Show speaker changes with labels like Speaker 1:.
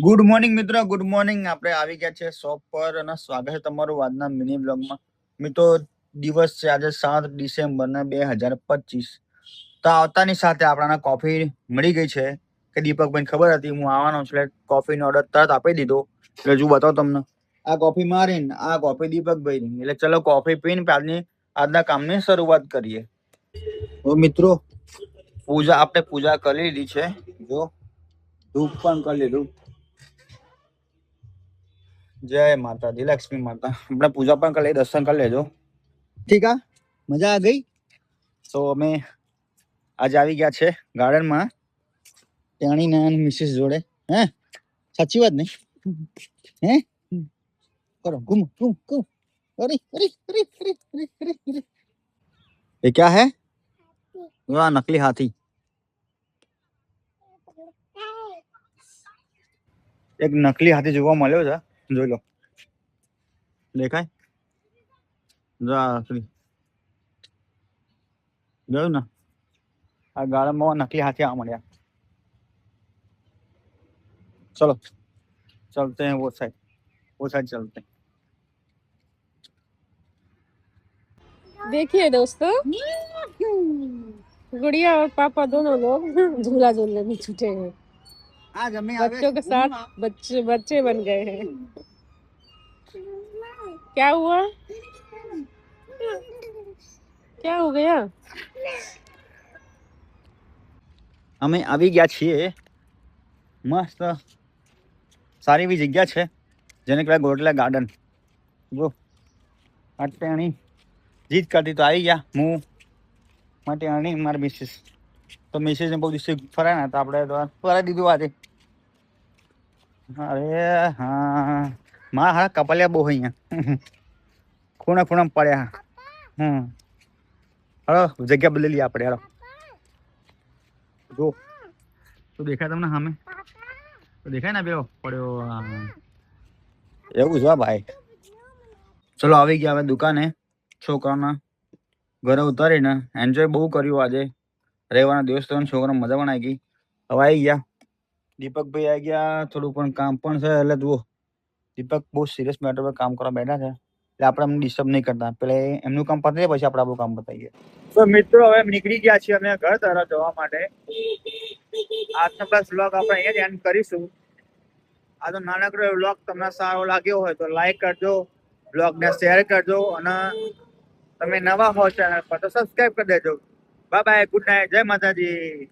Speaker 1: Good morning મિત્રો, good morning. આપણે આવી ગયા છે શોપ પર અને સ્વાગત છે તમારું આજના મિની બ્લોગમાં. મિત્રો, દિવસ છે આજે 7 ડિસેમ્બર ને 2025. તો આવતાની સાથે આપણાને કોફી મળી ગઈ છે કે દીપકભાઈને ખબર હતી હું આવવાનો છું એટલે કોફીનો ઓર્ડર તરત આપી દીધો. એટલે જો બતાવો તમને, આ કોફી મારીને આ કોફી દીપકભાઈની. એટલે ચલો કોફી પીને આજના કામની શરૂઆત કરીએ. તો મિત્રો, આપણે પૂજા કરી લીધી છે. જો ધૂપ પણ કરી લીધું. જય માતાજી, લક્ષ્મી માતા. આપણે પૂજા પણ કરી લઈએ, દર્શન કરી લેજો. ઠીક આ મજા આ ગઈ. તો અમે આજે આવી ગયા છે ગાર્ડનમાં તેણી ના મિસિસ જોડે. હે સાચી વાત નહીં? હે કરો ઘૂમ ઘૂમ ઘૂમ. અરે અરે અરે અરે અરે અરે અરે. ये क्या है? वाह, नकली हाथी. એક નકલી હાથી જોવા મળ્યો છે, જોઈ લો. દેખાય? જોયું ને, આ ગાર્ડનમાં નકલી હાથી આ મળ્યા. चलो चलते हैं वो साइड चलते हैं.
Speaker 2: देखिए दोस्तों, गुड़िया और पापा दोनों लोग झूला झूलने में छूटे हैं।
Speaker 1: आज हमें
Speaker 2: बच्चों के साथ बच्चे बन गए हैं। क्या हुआ? क्या हो गया?
Speaker 1: અમે આવી ગયા છીએ મસ્ત સારી એવી જગ્યા છે જેને કહેવાય ગોટલા ગાર્ડન. જો અટેણી જીત કરતી તો આવી ગયા હું માટે અણી મારી મિસિસ. તો મિસિસને બહુ દિવસે ફરાય ને તો આપણે તો ફરાઈ દીધું આજે. અરે હા, મારા હારા કપાલિયા બહુ અહીંયા ખૂણા ખૂણા પડ્યા. હલો, જગ્યા બદલી આપણે. હાલો જો તો દેખાય તમને સામે? તો દેખાય ને પેલો પડ્યો એવું છે ભાઈ. ચલો આવી ગયા હવે દુકાને. છોકરાના ઘરે ઉતારીને એન્જોય બહુ કર્યું આજે. રહેવાના દિવસ તો છોકરા મજા પણ આવી ગઈ. હવે આવી ગયા દીપકભાઈ આવી ગયા. થોડું પણ કામ પણ છે એટલે જુઓ દીપક બહુ સિરિયસ મેટર પર કામ કરવા બેઠા છે એટલે આપણે એમને ડિસ્ટર્બ નહીં કરતા. પેલા એમનું કામ પતાવીએ પછી આપણે આપણું કામ બતાવીએ. તો મિત્રો હવે નીકળી ગયા છીએ અમે ઘર તરફ જવા માટે. આજનો પ્લસ વ્લોગ આપણે અહીંયા જ એન્ડ કરીશું. આ તો નાનકડો વ્લોગ તમને સારો લાગ્યો હોય તો લાઈક કરજો, વ્લોગને શેર કરજો અને તમે નવા હો ચેનલ પર તો સબસ્ક્રાઇબ કરી દેજો. બાય બાય, ગુડ નાઇટ, જય માતાજી.